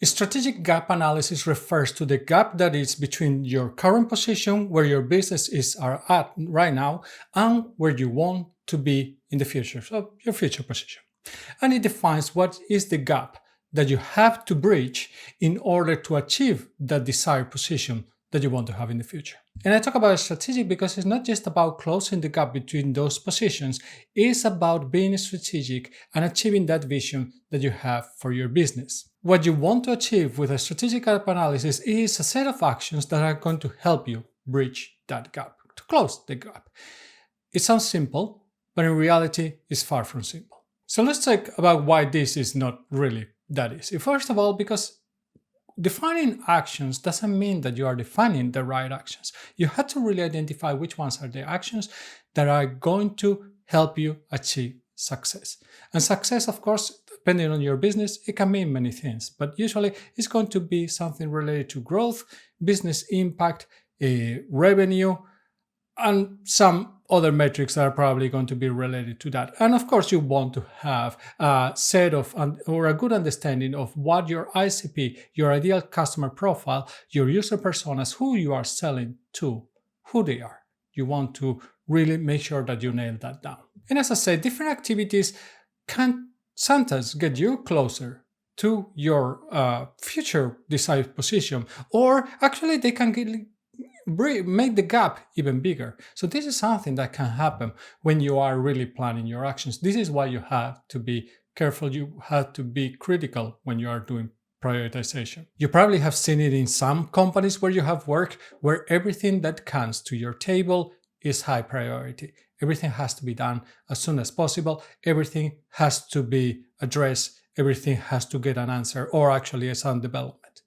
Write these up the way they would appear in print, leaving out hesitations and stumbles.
Strategic gap analysis refers to the gap that is between your current position, where your business is at right now, and where you want to be in the future, so your future position. And it defines what is the gap that you have to bridge in order to achieve that desired position that you want to have in the future. And I talk about strategic because it's not just about closing the gap between those positions, it's about being strategic and achieving that vision that you have for your business. What you want to achieve with a strategic gap analysis is a set of actions that are going to help you bridge that gap, to close the gap. It sounds simple, but in reality, it's far from simple. So let's talk about why this is not really that easy. First of all, because defining actions doesn't mean that you are defining the right actions. You have to really identify which ones are the actions that are going to help you achieve success. And success, of course, depending on your business, it can mean many things, but usually it's going to be something related to growth, business impact, revenue, and some other metrics that are probably going to be related to that. And of course, you want to have a set of or a good understanding of what your ICP, your ideal customer profile, your user personas, who you are selling to, who they are. You want to really make sure that you nail that down. And as I said, different activities can sometimes get you closer to your future desired position, or actually they can make the gap even bigger. So this is something that can happen when you are really planning your actions. This is why you have to be careful. You have to be critical when you are doing prioritization. You probably have seen it in some companies where you have worked, where everything that comes to your table is high priority. Everything has to be done as soon as possible. Everything has to be addressed. Everything has to get an answer, or actually some development.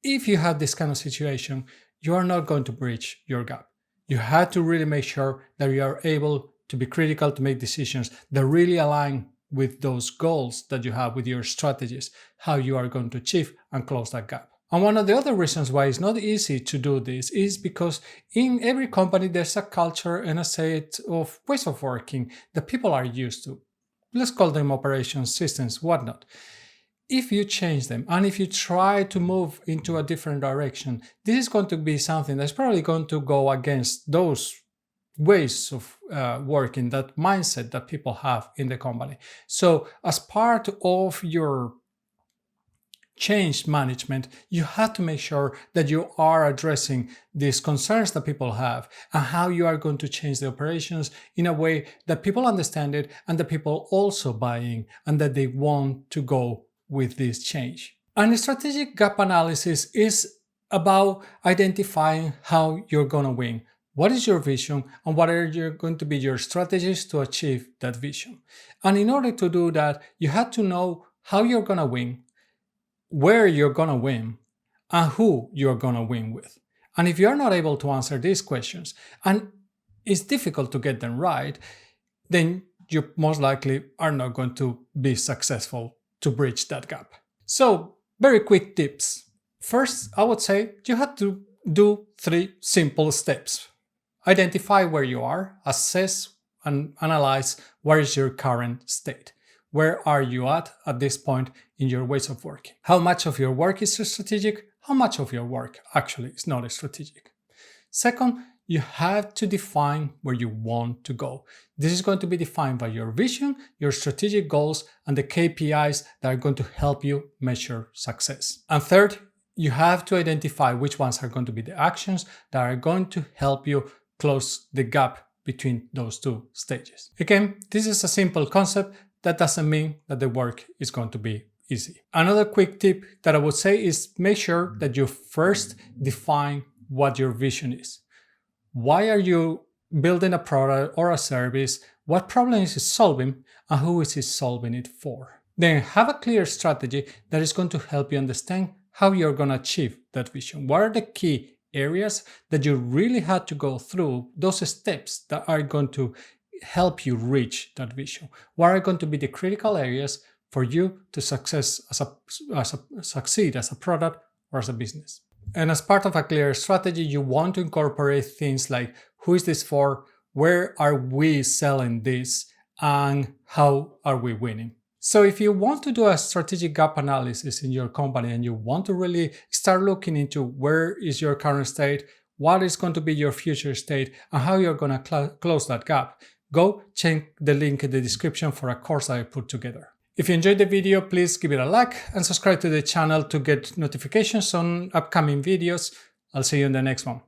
If you have this kind of situation, you are not going to bridge your gap. You have to really make sure that you are able to be critical, to make decisions that really align with those goals that you have, with your strategies, how you are going to achieve and close that gap. And one of the other reasons why it's not easy to do this is because in every company there's a culture and a set of ways of working that people are used to. Let's call them operations, systems, whatnot. If you change them and if you try to move into a different direction, this is going to be something that's probably going to go against those ways of working, that mindset that people have in the company. So as part of your change management, you have to make sure that you are addressing these concerns that people have and how you are going to change the operations in a way that people understand it and that people also buy in and that they want to go with this change. And strategic gap analysis is about identifying how you're going to win. What is your vision and what are going to be your strategies to achieve that vision? And in order to do that, you have to know how you're going to win, where you're going to win, and who you're going to win with. And if you're not able to answer these questions, and it's difficult to get them right, then you most likely are not going to be successful to bridge that gap. So, very quick tips. First, I would say you have to do 3 simple steps. Identify where you are, assess and analyze what is your current state. Where are you at this point in your ways of working? How much of your work is strategic? How much of your work actually is not strategic? Second, you have to define where you want to go. This is going to be defined by your vision, your strategic goals, and the KPIs that are going to help you measure success. And third, you have to identify which ones are going to be the actions that are going to help you close the gap between those 2 stages. Again, this is a simple concept. That doesn't mean that the work is going to be easy. Another quick tip that I would say is make sure that you first define what your vision is. Why are you building a product or a service? What problem is it solving and who is it solving it for? Then have a clear strategy that is going to help you understand how you're going to achieve that vision. What are the key areas that you really had to go through, those steps that are going to help you reach that vision? What are going to be the critical areas for you to succeed as a product or as a business? And as part of a clear strategy, you want to incorporate things like who is this for, where are we selling this, and how are we winning? So if you want to do a strategic gap analysis in your company and you want to really start looking into where is your current state, what is going to be your future state, and how you're going to close that gap, go check the link in the description for a course I put together. If you enjoyed the video, please give it a like and subscribe to the channel to get notifications on upcoming videos. I'll see you in the next one.